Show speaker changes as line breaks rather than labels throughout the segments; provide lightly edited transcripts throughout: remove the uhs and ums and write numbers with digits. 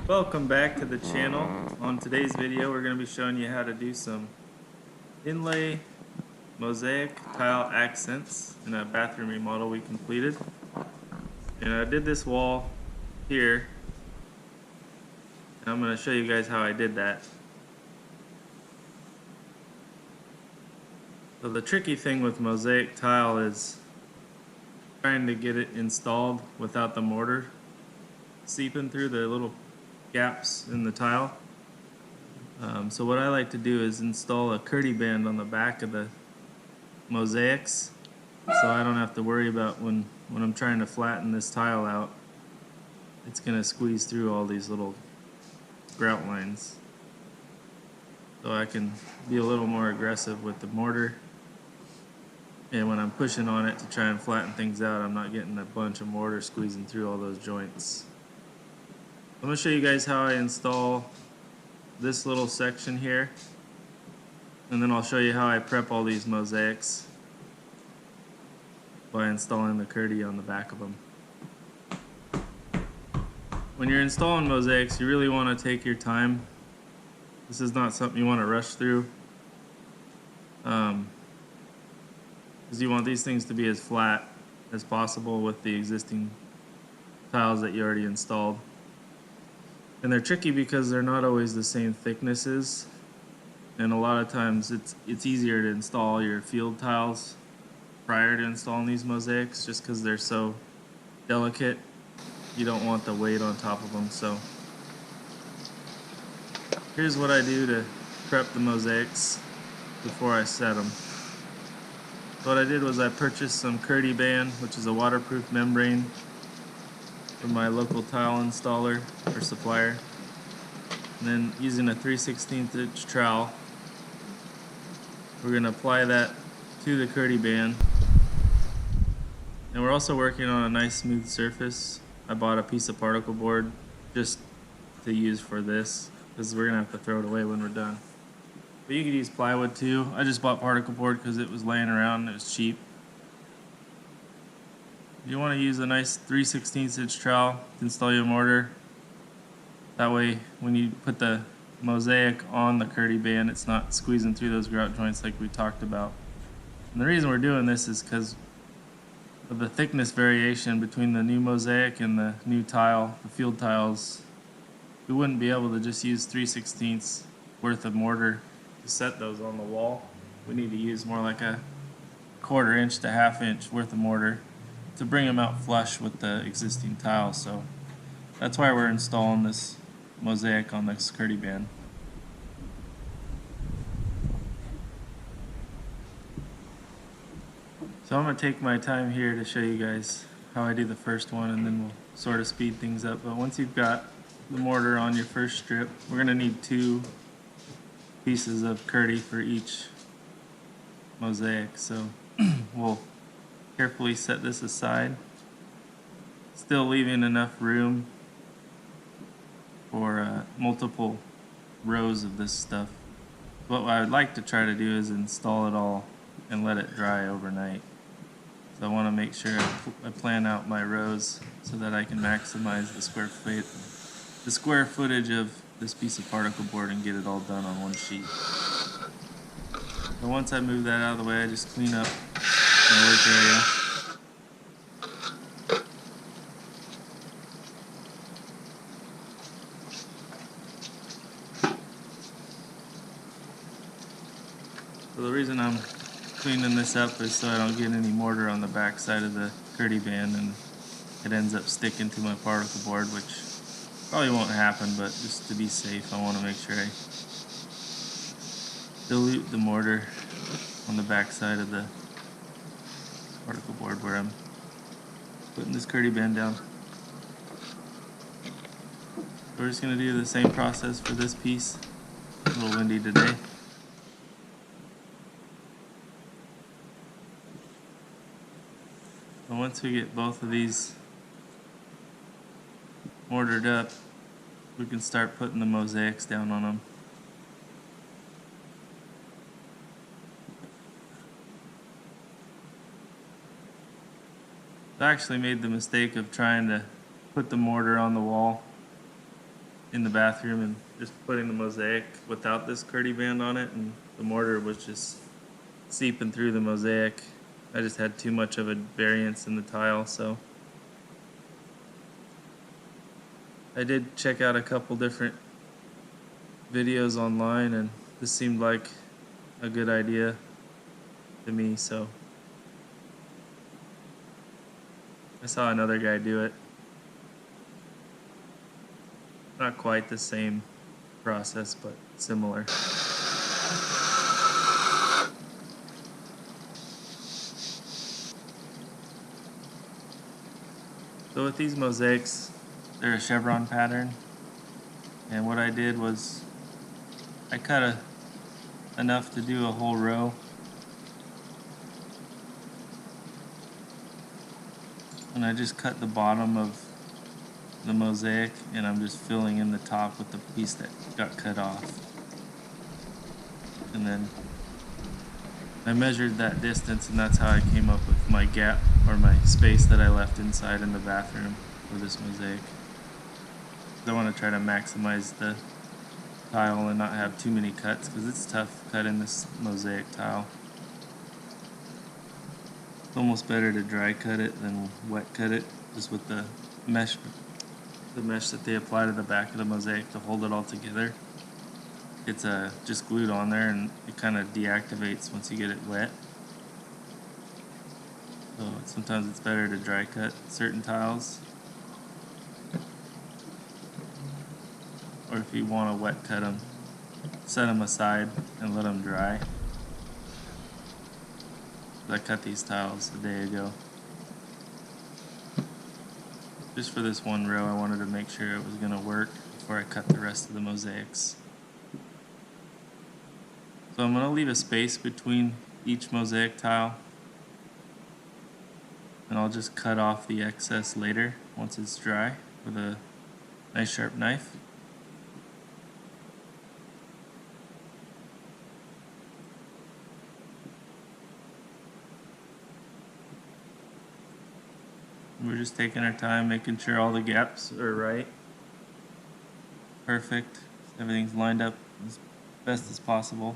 Welcome back to the channel. On today's video we're going to be showing you how to do some inlay mosaic tile accents in a bathroom remodel we completed. And I did this wall here, and I'm going to show you guys how I did that. So the tricky thing with mosaic tile is trying to get it installed without the mortar seeping through the little gaps in the tile. So what I like to do is install a curdy band on the back of the mosaics, so I don't have to worry about when I'm trying to flatten this tile out, it's going to squeeze through all these little grout lines. So I can be a little more aggressive with the mortar, and when I'm pushing on it to try and flatten things out, I'm not getting a bunch of mortar squeezing through all those joints. I'm going to show you guys how I install this little section here, and then I'll show you how I prep all these mosaics by installing the curdy on the back of them. When you're installing mosaics, you really want to take your time. This is not something you want to rush through, because you want these things to be as flat as possible with the existing tiles that you already installed. And they're tricky because they're not always the same thicknesses, and a lot of times it's easier to install your field tiles prior to installing these mosaics, just because they're so delicate. You don't want the weight on top of them. So here's what I do to prep the mosaics before I set them. So what I did was I purchased some curdy band, which is a waterproof membrane, from my local tile installer or supplier, and then using a 3/16 inch trowel, we're going to apply that to the curdy band. And we're also working on a nice smooth surface. I bought a piece of particle board just to use for this, because we're going to have to throw it away when we're done. But you could use plywood too. I just bought particle board because it was laying around and it was cheap. You want to use a nice 3/16 inch trowel to install your mortar. That way when you put the mosaic on the curdy band, it's not squeezing through those grout joints like we talked about. And the reason we're doing this is because of the thickness variation between the new mosaic and the new tile, the field tiles. We wouldn't be able to just use 3/16 worth of mortar to set those on the wall. We need to use more like a 1/4 inch to 1/2 inch worth of mortar to bring them out flush with the existing tile. So that's why we're installing this mosaic on this curdy band. So I'm going to take my time here to show you guys how I do the first one, and then we'll sort of speed things up. But once you've got the mortar on your first strip, we're going to need 2 pieces of curdy for each mosaic. So we'll carefully set this aside, still leaving enough room for multiple rows of this stuff. What I would like to try to do is install it all and let it dry overnight. So I want to make sure I plan out my rows so that I can maximize the square footage of this piece of particle board and get it all done on one sheet. So once I move that out of the way, I just clean up my work area. So the reason I'm cleaning this up is so I don't get any mortar on the back side of the curdy band and it ends up sticking to my particle board, which probably won't happen, but just to be safe, I want to make sure I dilute the mortar on the back side of the particle board where I'm putting this curdy band down. We're just going to do the same process for this piece. A little windy today. And once we get both of these mortared up, we can start putting the mosaics down on them. I actually made the mistake of trying to put the mortar on the wall in the bathroom and just putting the mosaic without this curdy band on it, and the mortar was just seeping through the mosaic. I just had too much of a variance in the tile, so I did check out a couple different videos online, and this seemed like a good idea to me, so I saw another guy do it. Not quite the same process, but similar. So with these mosaics, they're a chevron pattern, and what I did was I cut enough to do a whole row. And I just cut the bottom of the mosaic, and I'm just filling in the top with the piece that got cut off. And then I measured that distance, and that's how I came up with my gap, or my space that I left inside in the bathroom for this mosaic. I want to try to maximize the tile and not have too many cuts, because it's tough cutting this mosaic tile. It's almost better to dry cut it than wet cut it, just with the mesh that they apply to the back of the mosaic to hold it all together. It's just glued on there, and it kind of deactivates once you get it wet. So sometimes it's better to dry cut certain tiles, or if you want to wet cut them, set them aside and let them dry. I cut these tiles a day ago. Just for this one row, I wanted to make sure it was going to work before I cut the rest of the mosaics. So I'm going to leave a space between each mosaic tile, and I'll just cut off the excess later once it's dry with a nice sharp knife. We're just taking our time, making sure all the gaps are right. Perfect. Everything's lined up as best as possible.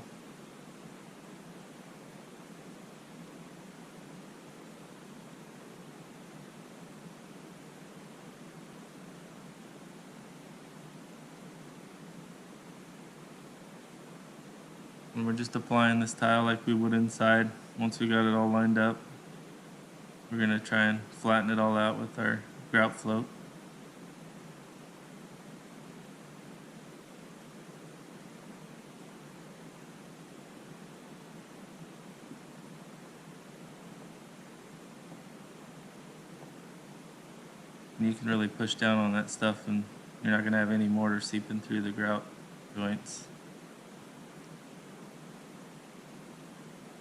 And we're just applying this tile like we would inside. Once we got it all lined up, we're going to try and flatten it all out with our grout float. And you can really push down on that stuff, and you're not going to have any mortar seeping through the grout joints.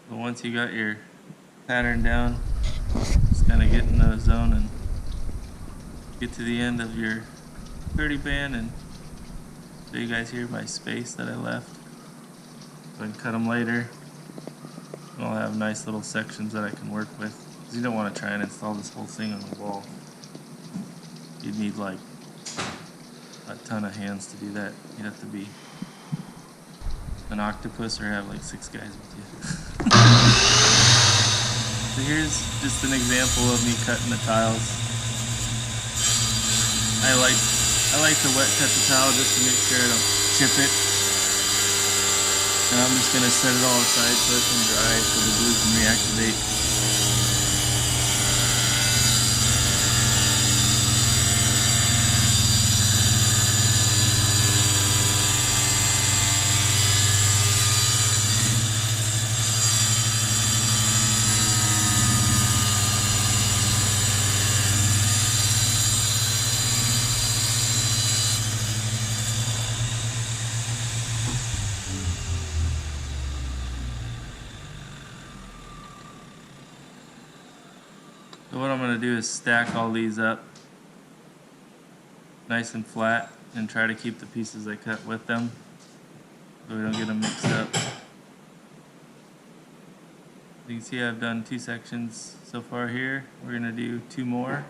But once you got your pattern down, just kind of get in the zone and get to the end of your 30 band, and show you guys here my space that I left. So I can cut them later, and I'll have nice little sections that I can work with. Because you don't want to try and install this whole thing on the wall. You'd need like a ton of hands to do that. You'd have to be an octopus or have like 6 guys with you. So here's just an example of me cutting the tiles. I like to wet cut the tile just to make sure I don't chip it. And I'm just going to set it all aside so it can dry so the glue can reactivate. So what I'm going to do is stack all these up nice and flat and try to keep the pieces I cut with them so we don't get them mixed up. You can see I've done 2 sections so far here. We're going to do 2 more.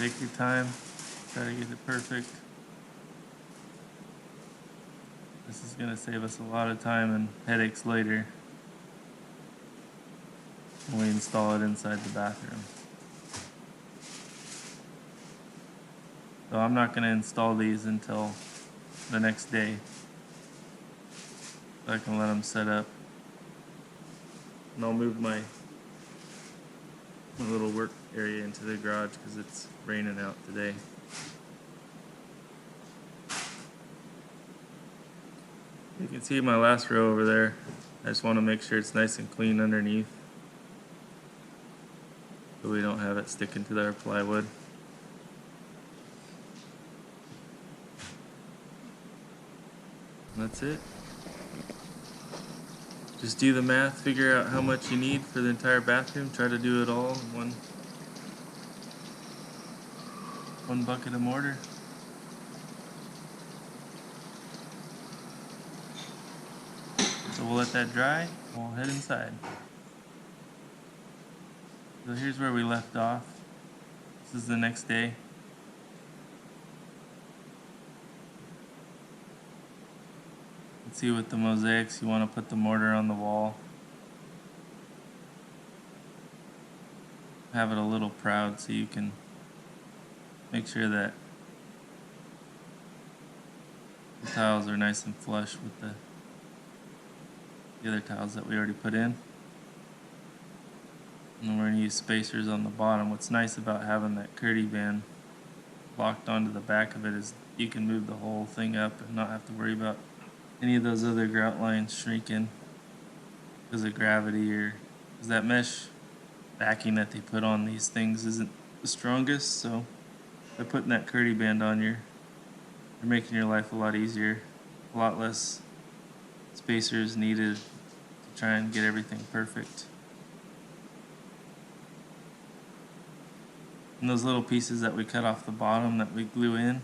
Take your time, try to get it perfect. This is going to save us a lot of time and headaches later when we install it inside the bathroom. So I'm not going to install these until the next day, so I can let them set up. And I'll move my little work area into the garage because it's raining out today. You can see my last row over there. I just want to make sure it's nice and clean underneath so we don't have it sticking to our plywood. And that's it. Just do the math, figure out how much you need for the entire bathroom, try to do it all in one bucket of mortar. So we'll let that dry, and we'll head inside. So here's where we left off. This is the next day. Let's see, with the mosaics, you want to put the mortar on the wall. Have it a little proud so you can make sure that the tiles are nice and flush with the other tiles that we already put in. And we're going to use spacers on the bottom. What's nice about having that curdy band locked onto the back of it is you can move the whole thing up and not have to worry about any of those other grout lines shrinking because of gravity, or because that mesh backing that they put on these things isn't the strongest. So by putting that curdy band on, you're making your life a lot easier, a lot less spacers needed to try and get everything perfect. And those little pieces that we cut off the bottom that we glue in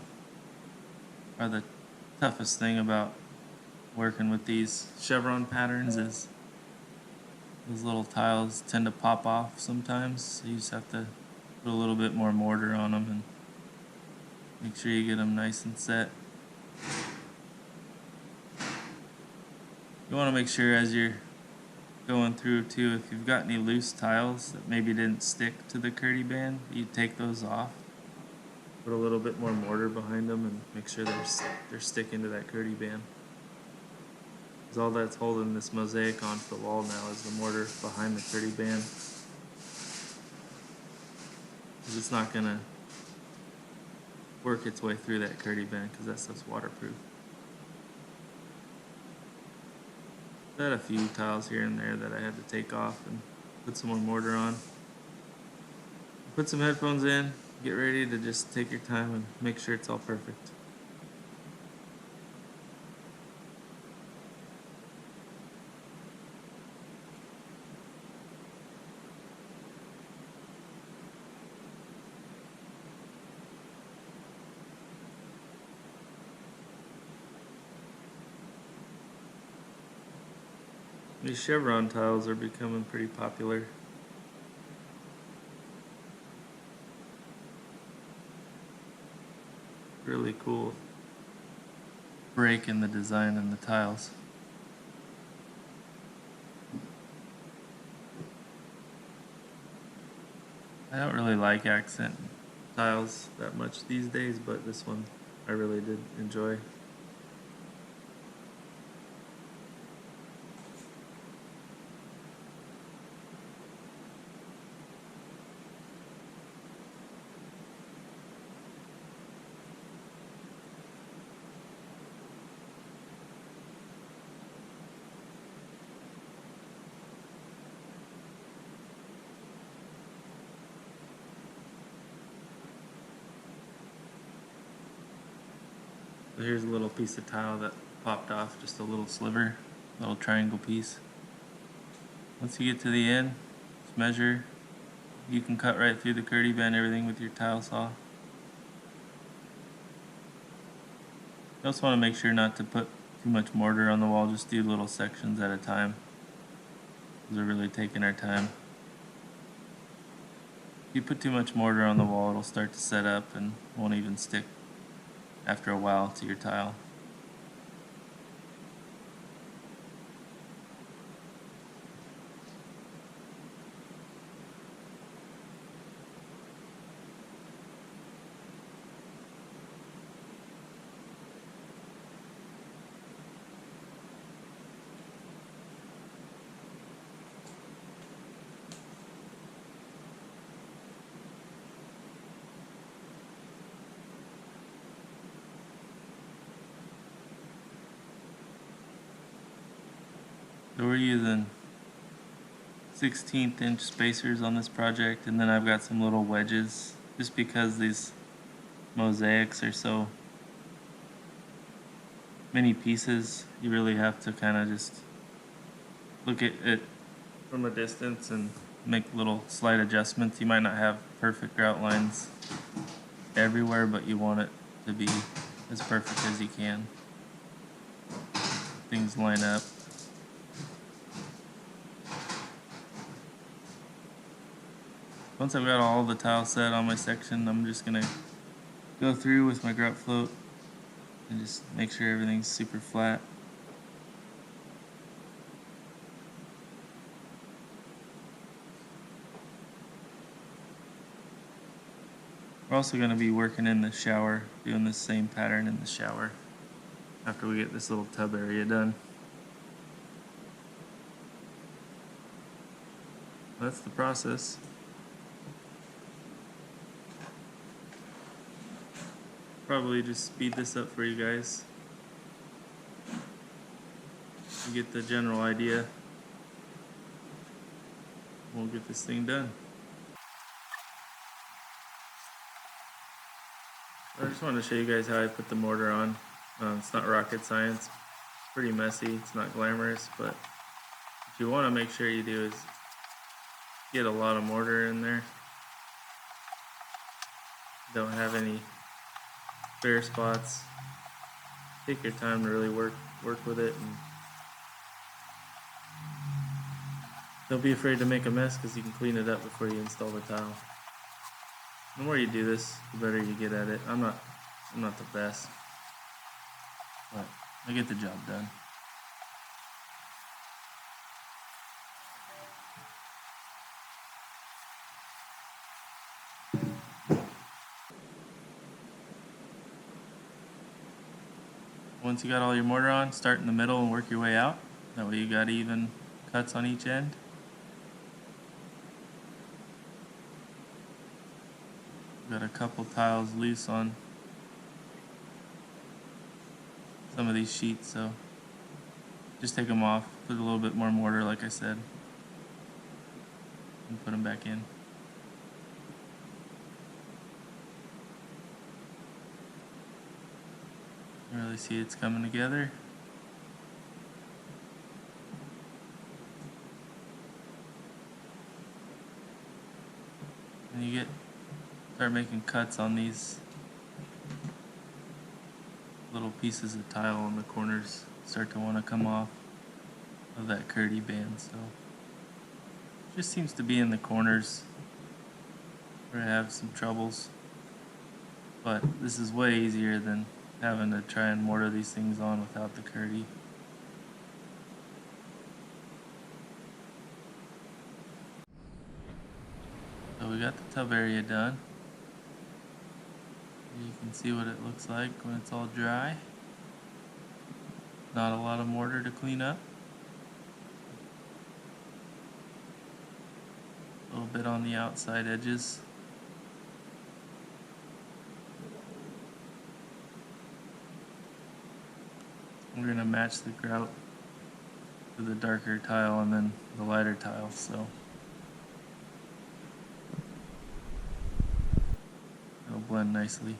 are the toughest thing about working with these Chevron patterns, is those little tiles tend to pop off sometimes, so you just have to put a little bit more mortar on them and make sure you get them nice and set. You want to make sure as you're going through too, if you've got any loose tiles that maybe didn't stick to the curdy band, you take those off, put a little bit more mortar behind them, and make sure they're sticking to that curdy band. Because all that's holding this mosaic onto the wall now is the mortar behind the curdy band. Because it's not going to work its way through that curdy band because that stuff's waterproof. I had a few tiles here and there that I had to take off and put some more mortar on. Put some headphones in, get ready to just take your time and make sure it's all perfect. These Chevron tiles are becoming pretty popular. Really cool break in the design and the tiles. I don't really like accent tiles that much these days, but this one I really did enjoy. So here's a little piece of tile that popped off, just a little sliver, little triangle piece. Once you get to the end, just measure. You can cut right through the curdy band, everything with your tile saw. You also want to make sure not to put too much mortar on the wall, just do little sections at a time. Because we're really taking our time. you put too much mortar on the wall, it'll start to set up and won't even stick after a while to your tile. So we're using 16th inch spacers on this project, and then I've got some little wedges just because these mosaics are so many pieces. You really have to kind of just look at it from a distance and make little slight adjustments. You might not have perfect grout lines everywhere, but you want it to be as perfect as you can. Things line up. Once I've got all the tile set on my section, I'm just gonna go through with my grout float and just make sure everything's super flat. We're also gonna be working in the shower, doing the same pattern in the shower after we get this little tub area done. That's the process. Probably just speed this up for you guys. You get the general idea. We'll get this thing done. I just wanted to show you guys how I put the mortar on. It's not rocket science. It's pretty messy. It's not glamorous, but what you want to make sure you do is get a lot of mortar in there. Don't have any bare spots. Take your time to really work with it, and don't be afraid to make a mess because you can clean it up before you install the tile. The more you do this, the better you get at it. I'm not the best, but I get the job done. Once you got all your mortar on, start in the middle and work your way out. That way you got even cuts on each end. Got a couple tiles loose on some of these sheets, so just take them off, put a little bit more mortar like I said, and put them back in. You really see it's coming together. And you start making cuts on these little pieces of tile on the corners. Start to want to come off of that curdy band, so it just seems to be in the corners where I have some troubles. But this is way easier than having to try and mortar these things on without the curdy. So we got the tub area done. You can see what it looks like when it's all dry. Not a lot of mortar to clean up. A little bit on the outside edges. We're going to match the grout to the darker tile and then the lighter tile, so it'll blend nicely.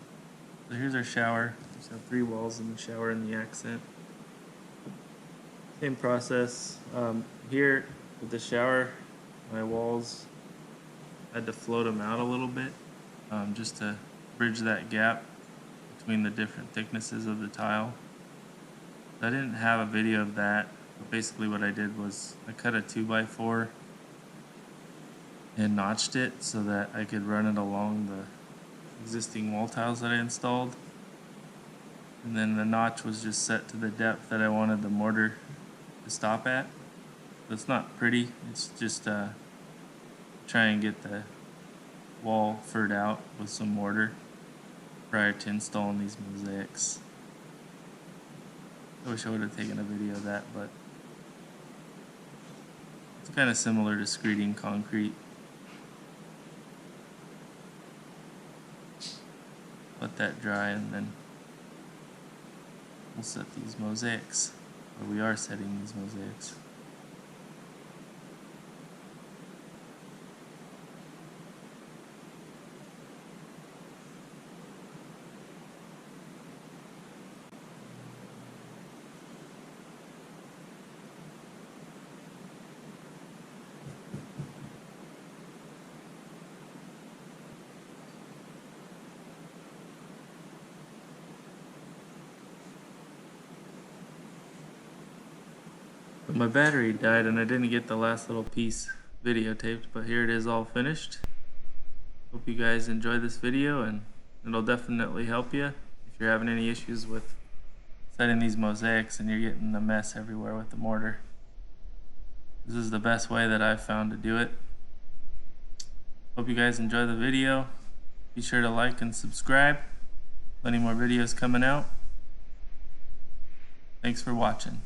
So here's our shower. We just have 3 walls in the shower and the accent. Same process. Here with the shower, my walls, I had to float them out a little bit just to bridge that gap between the different thicknesses of the tile. I didn't have a video of that, but basically what I did was I cut a 2x4 and notched it so that I could run it along the existing wall tiles that I installed. And then the notch was just set to the depth that I wanted the mortar to stop at. So it's not pretty, it's just try and get the wall furred out with some mortar prior to installing these mosaics. I wish I would have taken a video of that, but it's kind of similar to screeding concrete. Let that dry and then we'll set these mosaics, or we are setting these mosaics. But my battery died and I didn't get the last little piece videotaped, but here it is all finished. Hope you guys enjoy this video, and it'll definitely help you if you're having any issues with setting these mosaics and you're getting a mess everywhere with the mortar. This is the best way that I've found to do it. Hope you guys enjoy the video. Be sure to like and subscribe. Plenty more videos coming out. Thanks for watching.